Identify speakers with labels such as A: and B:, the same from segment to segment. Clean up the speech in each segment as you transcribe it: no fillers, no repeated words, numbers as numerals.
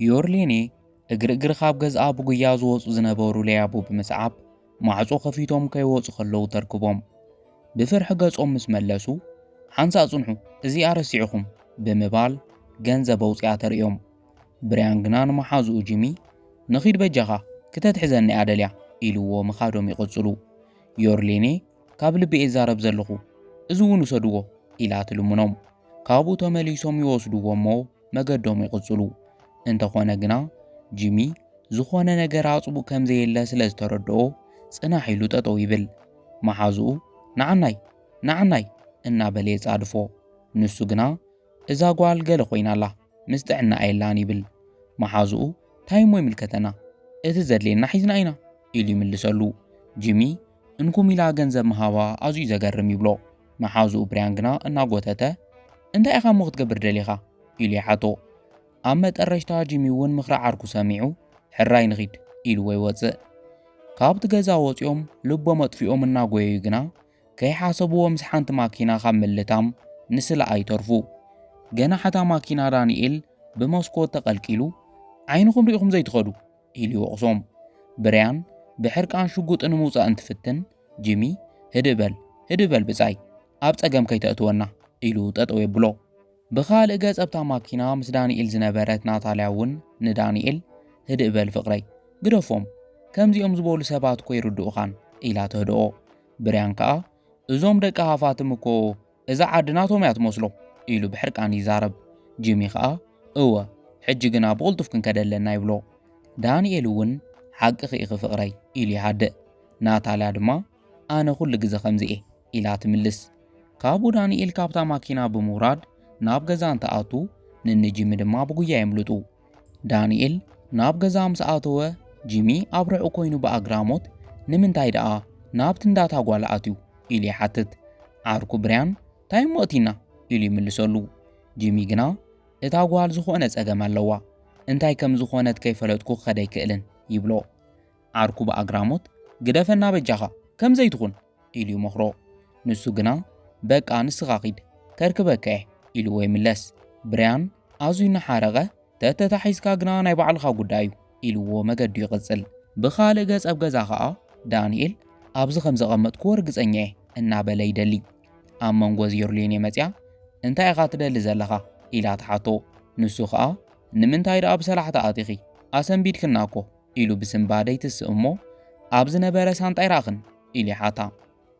A: ዮርሌኔ እግርግር ካብ ገዝኣ ብጉያ ዝወፁ ዝነበሩ ለያቡ ብምስዓብ ማዕጾ ከፊቶም ከይወፁ ከለዉ ተርክቦም ብፍርሒ ገጾም ምስ መለሱ ሓንሳ ጽንሑ እዚኣ ረሲዕኹም ብምባል ገንዘብ ኣውፅያ ተርእዮም። ብርያን ግና ንመሓዝኡ ጂሚ ንኺድ በጃኻ ክተትሕዘኒ እያ ደልያ ኢልዎ ምኻዶም ይቕጽሉ። ዮርሌኔ ካብ ልቢ እዛረብ ዘለኹ እዚ እውን ውሰድዎ ኢላ ትልሙኖም። ካብኡ ተመሊሶም ይወስድዎ እሞ መገዶም ይቕጽሉ። እንተኾነ ግና ጂሚ ዝኾነ ነገር ኣጽቡቕ ከም ዘየለ ስለ ዝተረድኦ ጽናሕ ኢሉ ጠጠው ይብል። መሓዝኡ ንዓናይ እናበለ የጻድፎ። ንሱ ግና እዛ ጓል ገለ ኮይናላ ምስ ጥዕና የላን ይብል። መሓዝኡ ታይሞ ይምልከተና እቲ ዘድልየና ሒዝና ኢና ኢሉ ይምልሰሉ። ጂሚ እንኩም ኢላ ገንዘብ ምሃባ ኣዝዩ ዘገርም ይብሎ። መሓዝኡ ብርያን ግና እናጎተተ እንታይ ኢኻ ሞ ክትገብር ደሊኻ ኢሉ ይሓቶ። ኣብ መጠረሽታ ጂሚ እውን ምኽሪ ዓርኩ ሰሚዑ ሕራይ ንኺድ ኢልዎ ይወፅእ። ካብቲ ገዛ ወፂኦም ልቦም ኣጥፊኦም እናጎየዩ ግና ከይሓሰብዎ ምስ ሓንቲ ማኪና ካብ ምልታም ንስላ ኣይተርፉ። ገና ሓታ ማኪና ዳንኤል ብመስኮት ተቐልቂሉ ዓይንኹም ሪኢኹም ዘይትኸዱ ኢሉ ይወቕሶም። ብርያን ብሕርቃን ሽጉጥ ንምውፃእ እንትፍትን ጂሚ ህድበል ብጻይ ኣብ ጸገም ከይተእትወና ኢሉ ጠጠው የብሎ። ብኻልእ ገጽ ኣብታ ማኪና ምስ ዳንኤል ዝነበረት ናታልያ እውን ንዳንኤል ህድበል ፍቕረይ ግደፎም ከምዚኦም ዝበሉ ሰባት ኮ ይርድኡኻን ኢላ ተህድኦ። ብርያን ከኣ እዞም ደቂ ሃፋትም እኮ እዛ ዓዲ ናቶም እያ ትመስሎ ኢሉ ብሕርቃን ይዛረብ። ጂሚ ከኣ እወ ሕጂ ግና ብቕልጡፍ ክንከደለና ይብሎ። ዳንኤል እውን ሓቂ ኽኢኺ ፍቕረይ ኢሉ ይሃድእ። ናታልያ ድማ ኣነ ኩሉ ግዜ ከምዚ እየ ኢላ ትምልስ። ካብኡ ዳንኤል ካብታ ማኪና ብምውራድ ናብ ገዛ እንተኣቱ ንጂሚ ድማ ብጉያ የምልጡ። ዳንኤል ናብ ገዛ ምስ ኣተወ ጂሚ ኣብ ርዑ ኮይኑ ብኣግራሞት ንምንታይ ደኣ ናብቲ እንዳታ ጓል ኣትዩ ኢሉ ይሓትት። ዓርኩ ብርያን እንታይ እሞ እቲና ኢሉ ይምልሰሉ። ጂሚ ግና እታ ጓል ዝኾነ ጸገም ኣለዋ እንታይ ከም ዝኾነት ከይፈለጥኩ ክኸደ ኣይክእልን ይብሎ። ዓርኩ ብኣግራሞት ግደፈና በጃኻ ከም ዘይትኹን ኢሉ ይመኽሮ። ንሱ ግና በቃ ንስኻ ኺድ ከርክበከ ኢልዎ ይምለስ። ብርያን ኣዝዩ እናሓረቐ ተተታሒዝካ ግና ናይ ባዕልኻ ጉዳይ እዩ ኢልዎ መገዱ ይቕጽል። ብኻልእ ገጽ ኣብ ገዛ ኸኣ ዳንኤል ኣብዚ ከም ዘቐመጥኩ ርግጸኛ እየ እናበለ ይደሊ። ኣብ መንጎ ዮርሌኔ መጽያ እንታይ ኢኻ ትደሊ ዘለኻ ኢላ ተሓቶ። ንሱ ኸኣ ንምንታይ ደኣ ብሰላሕታ ኣቲኺ ኣሰንቢድክና እኮ ኢሉ ብስምባደይ ትስእ እሞ ኣብ ዝነበረ ሳንጣ ይራኽን ኢሉ ይሓታ።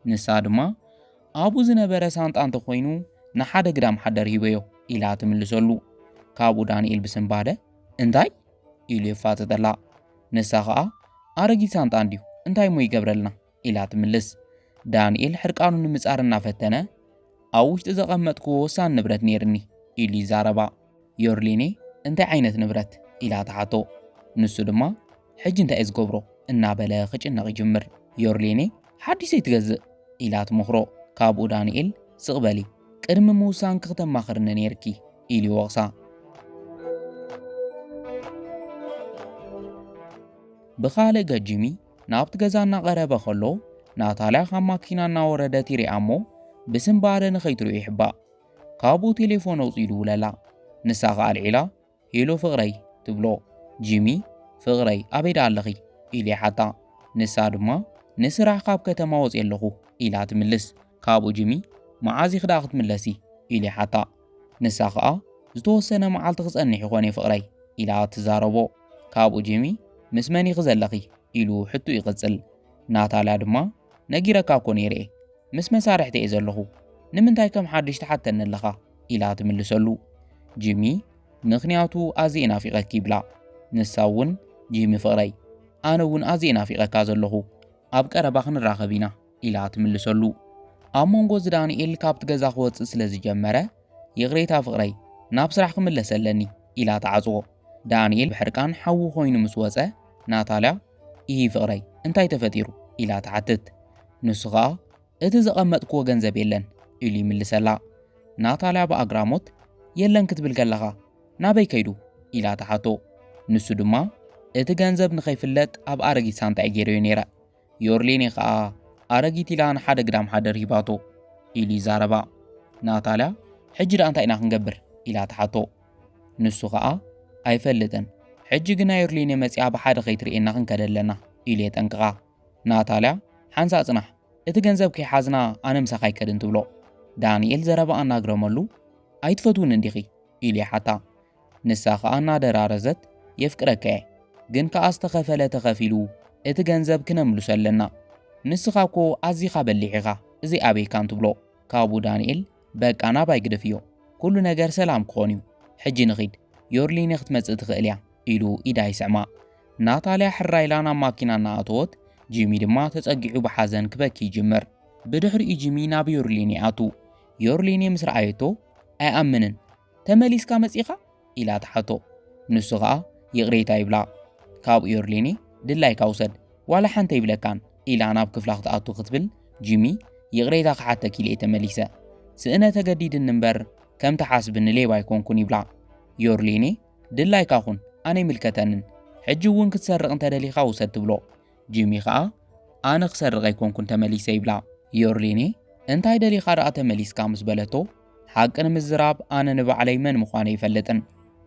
A: ንሳ ድማ ኣብኡ ዝነበረ ሳንጣ እንተኾይኑ ንሓደ ግዳም ሓደር ሂበዮ ኢላ ትምልሰሉ። ካብኡ ዳንኤል ብስምባደ እንታይ ኢሉ የፋትጠላ። ንሳ ኸኣ ኣረጊት ሳንጣ እንድዩ እንታይ ሞ ይገብረልና ኢላ ትምልስ። ዳንኤል ሕርቃኑ ንምጻር እናፈተነ ኣብ ውሽጢ ዘቐመጥክዎ ወሳኒ ንብረት ነይርኒ ኢሉ ይዛረባ። ዮርሌኔ እንታይ ዓይነት ንብረት ኢላ ተሓቶ። ንሱ ድማ ሕጂ እንታይ ዝገብሮ እናበለ ክጭነቕ ይጅምር። ዮርሌኔ ሓዲሰይ ትገዝእ ኢላ ትመኽሮ። ካብኡ ዳንኤል ስቕበሊ ቅድሚ ምውሳን ክተማኽርኒ ነይርኪ ኢሉ ይወቕሳ። ብኻልእ ገ ጂሚ ናብቲ ገዛ እናቐረበ ኸሎ ናታልያ ካብ ማኪና እናወረደት ይሪኣ እሞ ብስምባደ ንኸይትሪኡ ይሕባእ። ካብኡ ቴሌፎን ኣውፂኡ ይውለላ። ንሳ ኸ ኣልዒላ ሄሎ ፍቕረይ ትብሎ። ጂሚ ፍቕረይ ኣበይ ዳ ኣለኺ ኢሉ ይሓታ። ንሳ ድማ ንስራሕ ካብ ከተማ ወፂእ ኣለኹ ኢላ ትምልስ። ካብኡ ጂሚ መዓዝ ኢኺ ዳ ክትምለሲ ኢሉ ይሓታ። ንሳ ኸኣ ዝተወሰነ መዓልቲ ክጸንሕ ይኾነ ፍቕረይ ኢላ ትዛረቦ። ካብኡ ጂሚ ምስ መን ኢኺ ዘለኺ ኢሉ ሕቱ ይቕጽል። ናታልያ ድማ ነጊረካ እኮ ነይረ ምስ መሳርሕቲ እየ ዘለኹ ንምንታይ ከም ሓድሽ ተሓተኒ ኣለኻ ኢላ ትምልሰሉ። ጂሚ ምኽንያቱ ኣዝየ ናፊቐኪ ይብላ። ንሳ እውን ጂሚ ፍቕረይ ኣነ እውን ኣዝየ ናፊቐካ ዘለኹ ኣብ ቀረባ ክንራኸብ ኢና ኢላ ትምልሰሉ። ኣብ መንጎ ዳንኤል ካብቲ ገዛ ክወፅእ ስለ ዝጀመረ ይቕሬታ ፍቕረይ ናብ ስራሕ ክምለስ ኣለኒ ኢላ ተዓጽዎ። ዳንኤል ብሕርቃን ሓዊ ኮይኑ ምስ ወፀ ናታልያ ይህ ፍቕረይ እንታይ ተፈጢሩ ኢላ ተሓትት። ንሱ ኸኣ እቲ ዘቐመጥክዎ ገንዘብ የለን ኢሉ ይምልሰላ። ናታልያ ብኣግራሞት የለን ክትብል ከለኻ ናበይ ከይዱ ኢላ ተሓቶ። ንሱ ድማ እቲ ገንዘብ ንኸይፍለጥ ኣብ ኣረጊት ሳንጣ ገይረዮ ነይረ። ዮርሌኔ ኸኣ ኣረጊት ኢላ ንሓደ ግዳም ሓደር ሂባቶ ኢሉ ይዛረባ። ናታልያ ሕጂ ዳ እንታይ ኢና ክንገብር ኢላ ተሓቶ። ንሱ ኸኣ ኣይፈልጥን ሕጂ ግና ዮርሊኔ መጽያ ብሓደ ኸይትርኤና ክንከደለና ኢሉ የጠንቅቓ። ናታልያ ሓንሳ ጽናሕ እቲ ገንዘብ ከይሓዝና ኣነ ምሳኻ ይከድን ትብሎ። ዳንኤል ዘረባ ኣናግረመሉ ኣይትፈትውን እንዲኺ ኢሉ ይሓታ። ንሳ ኸኣ እናደራረዘት የፍቅረከ እየ ግን ከኣ ዝተኸፈለ ተኸፊሉ እቲ ገንዘብ ክነምልሶ ኣለና ንስኻ እኮ ኣዚኻ በሊሕ ኢኻ እዚ ኣበይካን ትብሎ። ካብኡ ዳንኤል በቃ ናባይ ግደፍ እዮ ኩሉ ነገር ሰላም ክኾን እዩ ሕጂ ንኺድ ዮርሊኔ ክትመጽእ ትኽእል እያ ኢሉ ኢዳ ይስዕማ። ናታልያ ሕራይላ ናብ ማኪና እናኣተወት ጂሚ ድማ ተጸጊዑ ብሓዘን ክበኪ ይጅምር። ብድሕሪኡ ጂሚ ናብ ዮርሊኔ ኣቱ። ዮርሊኔ ምስ ረኣየቶ ኣይኣምንን ተመሊስካ መጺኻ ኢላ ተሓቶ። ንሱ ኸኣ ይቕሬታ ይብላ። ካብኡ ዮርሊኔ ድላይካ ውሰድ ዋላ ሓንተ ይብለካን ኢላ ናብ ክፍላ ክትኣቱ ክትብል ጂሚ ይቕሬታ ክሓተክ ኢለ ተመሊሰ ስእነ ተገዲድን እምበር ከም ተሓስብኒ ሌባ ኣይኮንኩን ይብላ። ዮርሊኔ ድላይካ ኹን ኣነ ይምልከተንን ሕጂ እውን ክትሰርቕ እንተደሊኻ ውሰድ ትብሎ። ጂሚ ኸኣ ኣነ ክሰርቕ ኣይኮንኩን ተመሊሰ ይብላ። ዮርሊኔ እንታይ ደሊኻ ደኣ ተመሊስካ ምስ በለቶ ሓቂ ንምዝራብ ኣነ ንባዕለይ መን ምዃነ ይፈልጥን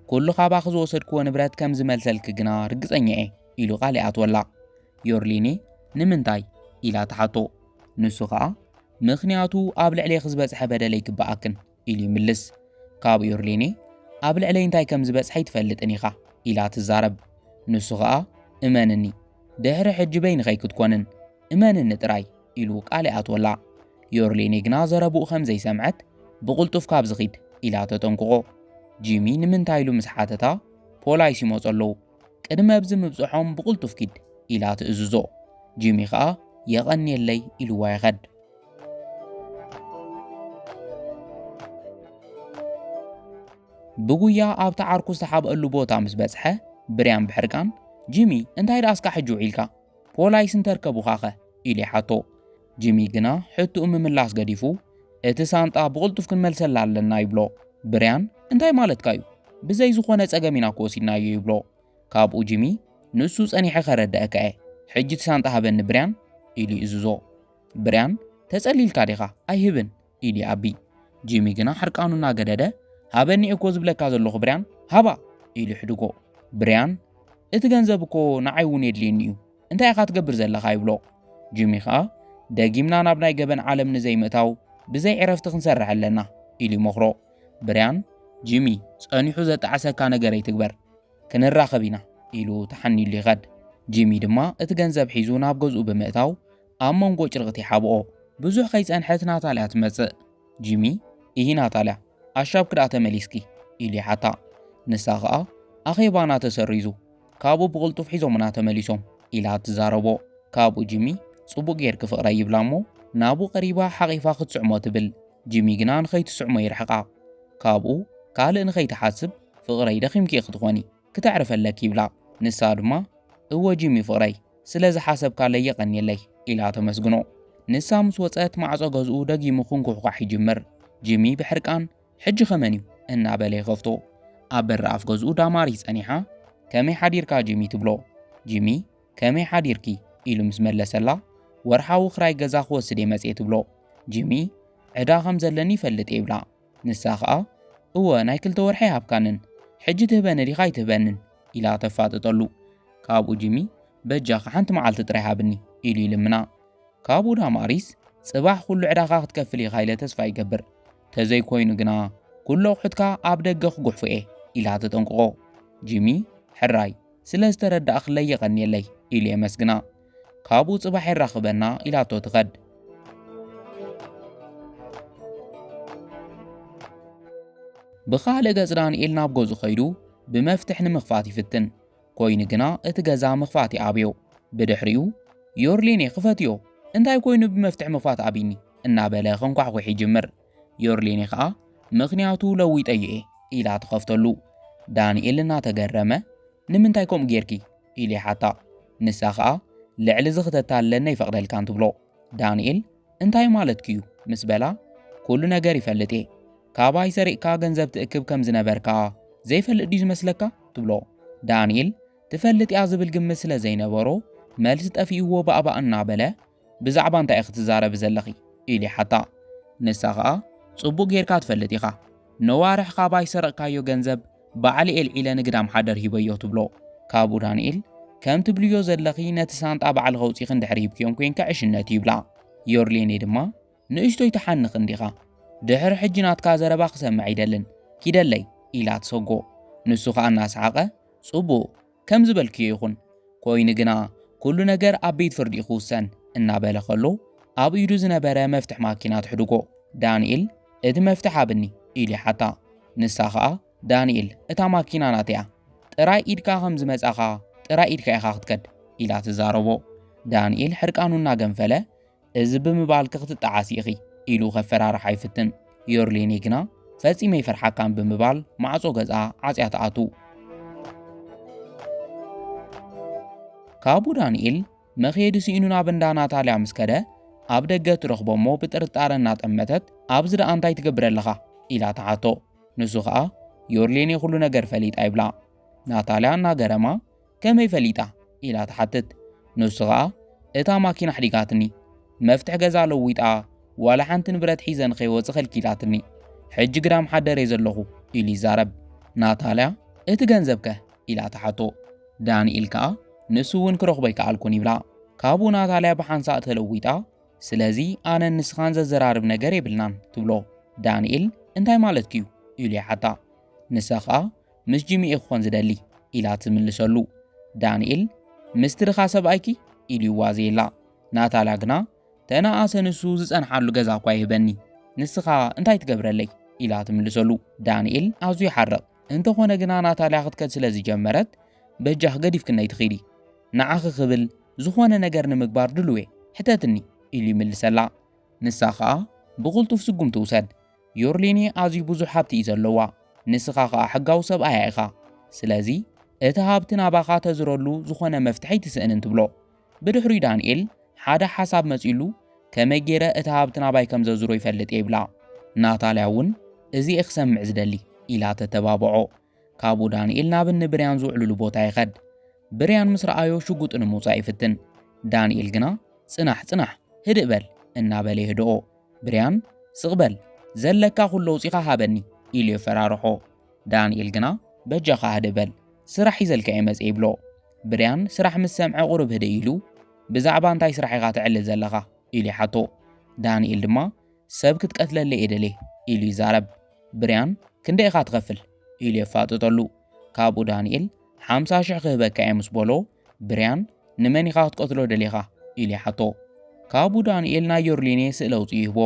A: ኩሉ ካባኺ ዝወሰድክዎ ንብረት ከም ዝመልሰልክ ግና ርግጸኛ እየ ኢሉ ቃል ይኣትወላ። ዮርሊኔ ንምንታይ ኢላ ተሓቶ። ንሱ ኸኣ ምኽንያቱ ኣብ ልዕለይ ዝበጽሐ በደለ ይግብኣክን ኢሉ ይምልስ። ካብ ዮርሊኔ ኣብ ልዕለይ እንታይ ከም ዝበጽሐ ይትፈልጥን ኢኻ ኢላ ትዛረብ። ንሱ ኸኣ እመንኒ ድሕሪ ሕጂ በይንኸይ ክትኮንን እመንኒ ጥራይ ኢሉ ቃል ይኣትወላ። ዮርሊኔ ግና ዘረብኡ ከም ዘይሰምዐት ብቕልጡፍ ካብ ዝኺድ ኢላ ተጠንቅቖ። ጂሚ ንምንታይ ኢሉ ምስ ሓተታ ፖላይስ ይመጹ ኣለዉ ቅድመ ብዚ ምብጽሖም ብቕልጡፍ ኪድ ኢላ ትእዝዞ። ጂሚ ኸኣ የቐኒየለይ ኢሉዋ ይኸድ። ብጉያ ኣብቲ ዓርኩ ዝተሓብአሉ ቦታ ምስ በጽሐ ብርያን ብሕርቃን ጂሚ እንታይ ደኣስካ ሕጂ ውዒልካ ፖላይስ እንተርከቡኻኸ ኢሉ ይሓቶ። ጂሚ ግና ሕቱኡ ምምላስ ገዲፉ እቲ ሳንጣ ብቕልጡፍ ክንመልሰላ ኣለና ይብሎ። ብርያን እንታይ ማለትካ እዩ ብዘይ ዝኾነ ጸገም ኢና ክወሲድናዮ ይብሎ። ካብኡ ጂሚ ንሱ ጸኒሐ ኸረድአከ እየ ሕጂ እቲ ሳንጣ ሃበኒ ብርያን ኢሉ ይእዝዞ። ብርያን ተጸሊልካ ዲኻ ኣይህብን ኢሉ ይኣቢ። ጂሚ ግና ሕርቃኑ እናገደደ ሃበኒ እኮ ዝብለካ ዘለኹ ብርያን ሃባ ኢሉ ይሕድጎ። ብርያን እቲ ገንዘብ እኮ ንዓይ እውን የድልየኒ እዩ እንታይ ኢኻ ትገብር ዘለኻ ይብሎ። ጂሚ ኸኣ ደጊምና ናብ ናይ ገበን ዓለም ንዘይምእታው ብዘይ ዕረፍቲ ክንሰርሕ ኣለና ኢሉ ይመኽሮ። ብርያን ጂሚ ጸኒሑ ዘጠዓሰካ ነገር ኣይትግበር ክንራኸብ ኢና ኢሉ ተሓኒሉ ይኸድ። ጂሚ ድማ እቲ ገንዘብ ሒዙ ናብ ገዝኡ ብምእታው ኣብ መንጎ ጭርቕቲ ይሓብኦ። ብዙሕ ከይጸንሐት ናታልያ ትመጽእ። ጂሚ እሂ ናታልያ ኣሻብ ክዳእ ተመሊስኪ ኢሉ ይሓታ። ንሳ ኸኣ ኣኼባና ተሰሪዙ ካብኡ ብቕልጡፍ ሒዞምና ተመሊሶም ኢላ ትዛረቦ። ካብኡ ጂሚ ጽቡቕ ጌርክ ፍቕረ ይብላ እሞ ናብኡ ቀሪባ ሓቒፋ ክትስዕሞ ትብል። ጂሚ ግና ንኸይትስዕሞ ይርሕቓ። ካብኡ ካልእ ንኸይትሓስብ ፍቕረይ ደኺምኪ ክትኾኒ ክተዕርፈለክ ይብላ። ንሳ ድማ እወ ጂሚ ፍቕረይ ስለ ዝሓሰብካለይ የቐኒየለይ ኢላ ተመስግኖ። ንሳ ምስ ወፀት ማዕጾ ገዝኡ ደጊሙ ክንኩሕኳሕ ይጅምር። ጂሚ ብሕርቃን ሕጂ ኸመን እዩ እናበለ ይኸፍቶ። ኣብ በሪ ኣፍ ገዝኡ ዳማሪት ጸኒሓ ከመይ ሓዲርካ ጂሚ ትብሎ። ጂሚ ከመይ ሓዲርኪ ኢሉ ምስ መለሰላ ወርሓዊ ክራይ ገዛ ክወስድ እየ መጽእ ትብሎ። ጂሚ ዕዳ ከም ዘለኒ ይፈልጥ ይብላ። ንሳ ኸኣ እወ ናይ 2 ወርሒ ሃብካንን ሕጂ ትህበኒ ዲኻ ኣይትህበንን ኢላ ተፋጥጠሉ። ካብኡ ጂሚ በጃኻ ሓንቲ መዓልቲ ጥራይ ሃብኒ ኢሉ ይልምና። ካብኡ ዳማሪስ ጽባሕ ኩሉ ዕዳኻ ክትከፍል ኢኻ ኢለ ተስፋ ይገብር ተዘይኮይኑ ግና ኩሉ ኣቑሑትካ ኣብ ደገ ክጉሕፉ እየ ኢላ ተጠንቅቖ። ጂሚ ሕራይ ስለ ዝተረዳእኽለይ የቐኒየለይ ኢሉ የመስግና። ካብኡ ጽባሕ ይራኽበና ኢላቶ ትኸድ። ብኻልእ ገጽ ዳንኤል ናብ ገዙ ኸይዱ ብመፍትሕ ንምኽፋት ይፍትን ኮይኑ ግና እቲ ገዛ ምኽፋት ይኣብዮ። ብድሕሪኡ ዮርሊኔ ክፈትዮ እንታይ ኮይኑ ብመፍትሕ ምኽፋት ኣቢኒ እናበለ ኸንኳሕኩሕ ይጅምር። ዮርሊኔ ኸኣ ምኽንያቱ ለዊጠዩ እየ ኢላ ትኸፍተሉ። ዳንኤል እናተገረመ ንምንታይ ከምኡ ጌርኪ ኢሉ ይሓታ። ንሳ ኸኣ ልዕሊ ዝኽተታለና ይፈቕደልካን ትብሎ። ዳንኤል እንታይ ማለትክዩ ምስ በላ ኩሉ ነገር ይፈልጥ እየ ካባይ ሰሪቕካ ገንዘብ ትእክብ ከም ዝነበርካ ዘይፈልጥ ድዩ ዝመስለካ ትብሎ። ዳንኤል ትፈልጥ እያ ዝብል ግምት ስለ ዘይነበሮ መልሲ ጠፊእዎ ባእባእ እናበለ ብዛዕባ እንታይ ክትዛረብ ዘለኺ ኢሉ ይሓታ። ንሳ ኸኣ ጽቡቕ ጌርካ ትፈልጥ ኢኻ ነዋርሕ ካባይ ሰረቕካዮ ገንዘብ ባዕሊ ኤልዒለ ንግዳም ሓደር ሂበዮ ትብሎ። ካብኡ ዳንኤል ከም ትብልዮ ዘለኺ ነቲ ሳንጣ በዓል ኸውፂኽ እንድሕር ሂብክዮም ኮንካ ዕሽነት ይብላ። ዮርሌኔ ድማ ንእሽቶይ ተሓንኽ እንዲኻ ድሕሪ ሕጂ ናትካ ዘረባ ክሰምዕ ኣይደልን ኪደለይ ኢላ ትሰጎ። ንሱ ኸኣ እናሰሓቐ ጽቡቕ ከም ዝበልክዮ ይኹን ኮይኑ ግና ኩሉ ነገር ኣብ ቤት ፍርዲ ክውሰን እናበለ ኸሎ ኣብ ኢዱ ዝነበረ መፍትሕ ማኪና ትሕድጎ። ዳንኤል እቲ መፍትሕ ኣብኒ ኢሉ ይሓታ። ንሳ ኸኣ ዳንኤል እታ ማኪና ናትያ ጥራይ ኢድካ ከም ዝመጻኻ ጥራይ ኢድካ ኢኻ ክትከድ ኢላ ትዛረቦ። ዳንኤል ሕርቃኑ እናገንፈለ እዚ ብምባልክ ክትጠዓሲ ኢኺ ኢሉ ኸፈራርሓ ይፍትን። ዮርሌኔ ግና ፈጺመ ይፈርሓካን ብምባል ማዕጾ ገዛ ዓጽያ ተኣቱ። ካብኡ ዳንኤል መኼዲ ሲኢኑ ናብ እንዳ ናታልያ ምስ ከደ ኣብ ደገ ትረኽቦ እሞ ብጥርጣረ እናጠመተት ኣብዚ ደኣ እንታይ ትገብር ኣለኻ ኢላ ተሓቶ። ንሱ ኸኣ ዮርሌኔ ኩሉ ነገር ፈሊጣ ይብላ። ናታልያ እናገረማ ከመይ ፈሊጣ ኢላ ተሓትት። ንሱ ኸኣ እታ ማኪና ሕዲጋትኒ መፍትሕ ገዛ ለዊጣ ዋላ ሓንቲ ንብረት ሒዘን ኸይወፅእ ኸልኪላትኒ ሕጂ ግዳም ሓደረ ዘለኹ ኢሉ ይዛረብ። ናታልያ እቲ ገንዘብከ ኢላ ተሓቶ። ዳንኤል ከኣ ንሱ እውን ክረኽቦ ኣይከኣልኩን ይብላ። ካብኡ ናታልያ ብሓንሳእ ተለዊጣ ስለዚ ኣነ ንስኻን ዘዘራርብ ነገር የብልናን ትብሎ። ዳንኤል እንታይ ማለት እዩ ኢሉ ይሓታ። ንሳ ኸኣ ምስ ጂሚ ክኾን ዝደሊ ኢላ ትምልሰሉ። ዳንኤል ምስ ትድኻ ሰብኣይኪ ኢሉ ይዋዘየላ። ናታልያ ግና ተናኣሰ ንሱ ዝጸንሓሉ ገዛ እኳ ይህበኒ ንስኻ እንታይ ትገብረለይ ኢላ ትምልሰሉ። ዳንኤል ኣዝዩ ይሓርቕ። እንተኾነ ግና ናታልያ ክትከድ ስለ ዝጀመረት በጃኽ ገዲፍክነይ ትኺዲ ንዓኺ ክብል ዝኾነ ነገር ንምግባር ድልዌ ሕተትኒ ኢሉ ይምልሰላ። ንሳ ኸኣ ብቕልጡፍ ስጉም ትውሰድ። ዮርሌኔ ኣዝዩ ብዙሕ ሃብቲ እዩ ዘለዋ ንስኻ ኸኣ ሕጋዊ ሰብኣያ ኢኻ ስለዚ እቲ ሃብቲ ናባኻ ተዝረሉ ዝኾነ መፍትሒ ትስእንን ትብሎ። ብድሕሪኡ ዳንኤል ሓደ ሓሳብ መጺሉ ከመይ ገይረ እቲ ሃብቲ ናባይ ከም ዘዝሮ ይፈልጥ ይብላ። ናታልያ እውን እዚ ክሰምዕ ዝደሊ ኢላ ተተባብዖ። ካብኡ ዳንኤል ናብ እኒ ብርያን ዝውዕልሉ ቦታ ይኸድ። ብርያን ምስ ረኣዮ ሽጉጥ ንምውፃእ ይፍትን። ዳንኤል ግና ጽናሕ ጽናሕ ህድእ በል እናበለ ይህድኦ። ብርያን ስቕበል ዘለካ ኩሎ ውፂኻ ሃበኒ ኢሉ የፈራርሖ። ዳንኤል ግና በጃኻ ህድእ በል ስራሕ ይዘልካ ይመጽ ይብሎ። ብርያን ስራሕ ምስ ሰምዐ ቁርብ ህድእ ኢሉ ብዛዕባ እንታይ ስራሕ ኢኻ ትዕልል ዘለኻ ኢሉ ይሓቶ። ዳንኤል ድማ ሰብ ክትቀትለለ የደሌ ኢሉ ይዛረብ። ብርያን ክንደይ ኢኻ ትኸፍል ኢሉ የፋጥጠሉ። ካብኡ ዳንኤል 50,000 ክህበካ እየ ምስ በሎ ብርያን ንመን ኢኻ ክትቀትሎ ደሊኻ ኢሉ ይሓቶ። ካብኡ ዳንኤል ናይ ዮርሌኔ ስእለ ኣውፅኡ ይህቦ።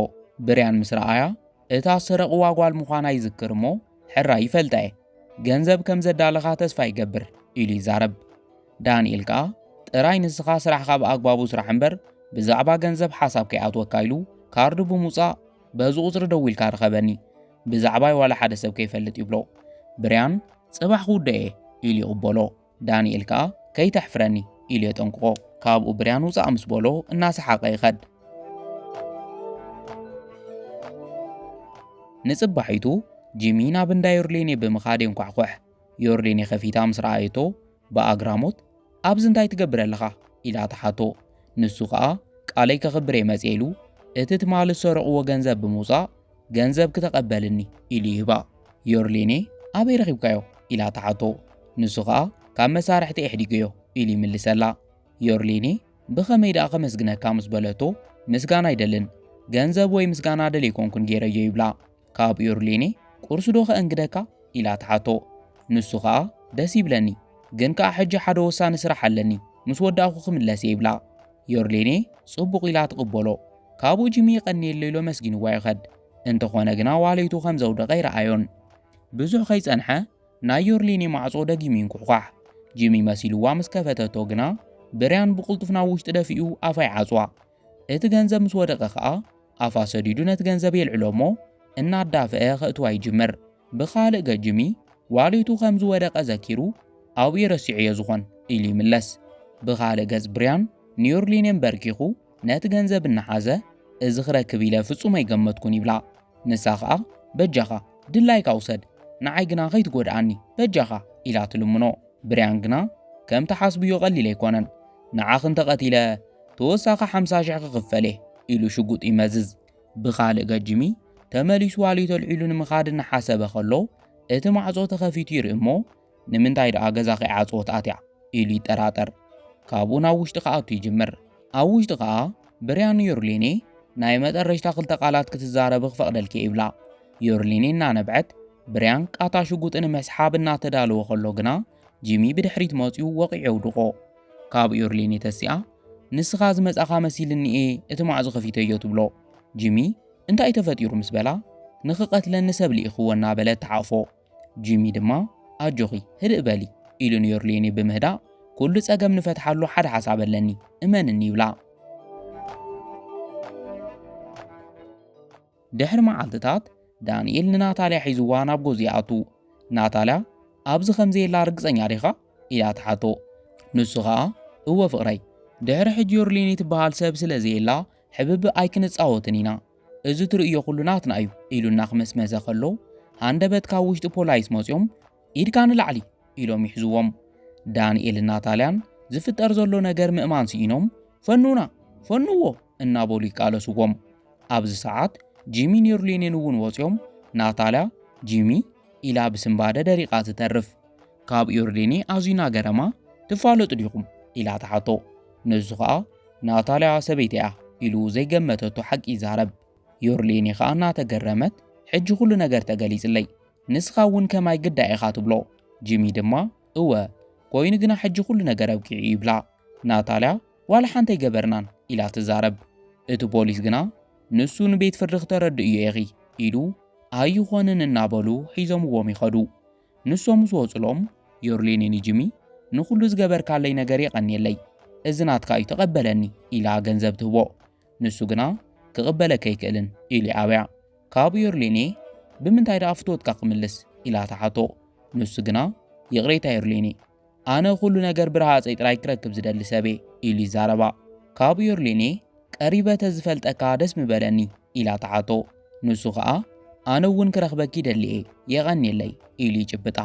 A: ብርያን ምስ ረኣያ እታ ሰረቕዋ ጓል ምዃና ይዝክር እሞ ሕራ ይፈልጣ እየ ገንዘብ ከም ዘዳለኻ ተስፋ ይገብር ኢሉ ይዛረብ። ዳንኤል ከኣ ጥራይ ንስኻ ስራሕኻ ብኣግባቡ ስራሕ እምበር ብዛዕባ ገንዘብ ሓሳብ ከይኣትወካ ኢሉ ካርዲ ብምውፃእ በዚ ቁፅሪ ደው ኢልካ ርኸበኒ ብዛዕባይ ዋላ ሓደ ሰብ ከይፈልጥ ይብሎ። ብርያን ጽባሕ ክውደአ ኢሉ ይቕበሎ። ዳንኤል ከኣ ከይተሕፍረኒ ኢሉ የጠንቅቆ። ካብኡ ብርያን ውፃእ ምስ በሎ እናሰሓቐ ይኸድ። ንጽባሒቱ ጂሚ ናብ እንዳ ዮርሌኔ ብምኻድ የንኳሕኳሕ። ዮርሌኔ ኸፊታ ምስ ረኣየቶ ብኣግራሞት ኣብዚ እንታይ ትገብር ኣለኻ ኢላ ተሓቶ። ንሱ ኸኣ ቃለይ ከኽብር መጽእ ኢሉ እቲ ትማል ዝሰረቕዎ ገንዘብ ብምውፃእ ገንዘብ ክተቐበልኒ ኢሉ ይህባ። ዮርሌኔ ኣበይ ረኺብካዮ ኢላ ተሓቶ። ንሱ ኸኣ ካብ መሳርሕቲ የሕዲገዮ ኢሉ ይምልሰላ። ዮርሌኔ ብኸመይ ደኣ ከመስግነካ ምስ በለቶ ምስጋና ኣይደልን ገንዘብ ወይ ምስጋና ደል ይኮንኩን ገይረዮ ይብላ። ካብ ዮርሌኔ ቁርሲ ዶ ኸእንግደካ ኢላ ተሓቶ። ንሱ ኸኣ ደስ ይብለኒ ግን ከዓ ሕጂ ሓደ ወሳኒ ስራሕ ኣለኒ ምስ ወዳእኹ ክምለስ ይብላ። ዮርሌኔ ጽቡቕ ኢላ ትቕበሎ። ካብኡ ጂሚ ይቐኒየሎ ኢሎ መስጊንዋ ይኸድ። እንተኾነ ግና ዋለይቱ ከም ዘውደቐ ይረኣዮን። ብዙሕ ከይጸንሐ ናይ ዮርሌኔ ማዕጾ ደጊሙ ይንኩሕኳሕ። ጂሚ መሲልዋ ምስ ከፈተቶ ግና ብርያን ብቕልጡፍ ናብ ውሽጢ ደፊኡ ኣፋ ይዓጽዋ። እቲ ገንዘብ ምስ ወደቐ ኸኣ ኣፋ ሰዲዱ ነቲ ገንዘብ የልዕሎ እሞ እናዳፍአ ኸእትዋ ይጅምር። ብኻልእ ገ ጂሚ ዋለይቱ ከም ዝወደቐ ዘኪሩ ኣብኡ ረሲዑ እየ ዝኾን ኢሉ ይምለስ። ብኻልእ ገጽ ብርያን ንዮርሌኔ በርኪኹ ነቲ ገንዘብ እናሓዘ እዚ ክረክብ ኢለ ፍጹም ኣይገመትኩን ይብላ። ንሳ ኸኣ በጃኻ ድላይካ ውሰድ ንዓይ ግና ከይትጎድኣኒ በጃኻ ኢላ ትልምኖ። ብርያን ግና ከም ተሓስብዮ ቀሊል ኣይኮነን ንዓኽ እንተቐቲለ ተወሳኺ 50,000 ክኽፈል ኢሉ ሽጉጥ ይመዝዝ። ብኻልእ ገ ጂሚ ተመሊሱ ዋለይቱ ኣልዒሉ ንምኻድ እናሓሰበ ኸሎ እቲ ማዕጾ ተኸፊቱ ይርኢ እሞ ንምንታይ ደኣ ገዛ ከይዓጽወት ኣትያ ኢሉ ይጠራጠር ካብኡ ናብ ውሽጢ ከኣቱ ይጅምር ኣብ ውሽጢ ከዓ ብርያን ዮርሌኔ ናይ መጠረሽታ ክልተ ቃላት ክትዛረብ ክፈቅደልኪ ይብላ ዮርሌኔ እናነብዐት ብርያን ቃታ ሽጉጥ ንምስሓብ እናተዳለወ ከሎ ግና ጂሚ ብድሕሪት መፂኡ ወቂዑ የውድቆ ካብ ዮርሌኔ ተሲኣ ንስኻ ዝመጻኻ መሲልኒኤ እቲ ማዕጾ ከፊተዮ ትብሎ ጂሚ እንታይ ተፈጢሩ ምስ በላ ንኽቀትለኒ ሰብ ልኢኽዎ እናበለት ተሓፎ ጂሚ ድማ ኣጆኺ ህድእ በሊ ኢሉ ንዮርሌኔ ብምህዳእ ኩሉ ጸገም ንፈትሓሉ ሓደ ሓሳብ ኣለኒ እመንኒ ይብላ ድሕሪ መዓልትታት ዳንኤል ንናታልያ ሒዝዋ ናብ ገዝኡ ይኣቱ ናታልያ ኣብዚ ከምዘየላ ርግፀኛ ዲኻ ኢላ ትሓቶ ንሱ ከዓ እወ ፍቕረይ ድሕሪ ሕጂ ዮርሌኔ ትበሃል ሰብ ስለዘየላ ሕብብ ኣይክንፃወትን ኢና እዚ ትርእዮ ኩሉ ናትና እዩ ኢሉ እናኽመስመሰ ከሎ ሃንደበት ካብ ውሽጢ ፖላይስ መፂኦም ኢድካ ንላዕሊ ኢሎም ይሕዝዎም ዳንኤል ናታልያን ዝፍጠር ዘሎ ነገር ምእማን ስኢኖም ፈኑና ፈንዎ እናበሉ ይቃለስዎም ኣብዚ ሰዓት ጂሚን ዮርሌኔን እውን ወፂኦም ናታልያ ጂሚ ኢላ ብስምባደ ደሪቓ ትተርፍ ካብ ዮርሌኔ ኣዝዩና ገረማ ትፋለጡ ዲኹም ኢላ ተሓቶ ንሱ ከዓ ናታልያ ሰበይቲ እያ ኢሉ ዘይገመተቶ ሓቂ ይዛረብ ዮርሌኔ ከዓ እናተገረመት ሕጂ ኩሉ ነገር ተገሊጽለይ ንስኻ እውን ከማይ ግዳይ ኢኻ ትብሎ ጂሚ ድማ እወ ኮይኑ ግና ሕጂ ኩሉ ነገር ኣብቂዑ ይብላ ናታልያ ዋላ ሓንቲ ኣይገበርናን ኢላ ትዛረብ እቲ ፖሊስ ግና ንሱ ንቤት ፍርዲ ክተረድእ እዩ ኢኺ ኢሉ ኣይኾንን እናበሉ ሒዞምዎም ይኸዱ ንሶም ምስ ወፅሎም ዮርሌኔ ጂሚ ንኩሉ ዝገበርካለይ ነገር የቐኒየለይ እዚ ናትካ እዩ ተቐበለኒ ኢላ ገንዘብ ትህቦ ንሱ ግና ክቕበለከ ኣይክእልን ኢሉ ይኣብያ ካብ ዮርሌኔ ብምንታይ ደኣ ፍትወትካ ክምልስ ኢላ ተሓቶ ንሱ ግና ይቕሬታ ዮርሌኔ ኣነ ኩሉ ነገር ብረሃፀይ ጥራይ ክረክብ ዝደሊ ሰበ ኢሉ ይዛረባ ካብ ዮርሌኔ ቀሪበተ ዝፈልጠካ ደስ ምበለኒ ኢላ ተሓቶ ንሱ ከዓ ኣነ እውን ክረኽበኪ ደልየ የቐኒየለይ ኢሉ ይጭብጣ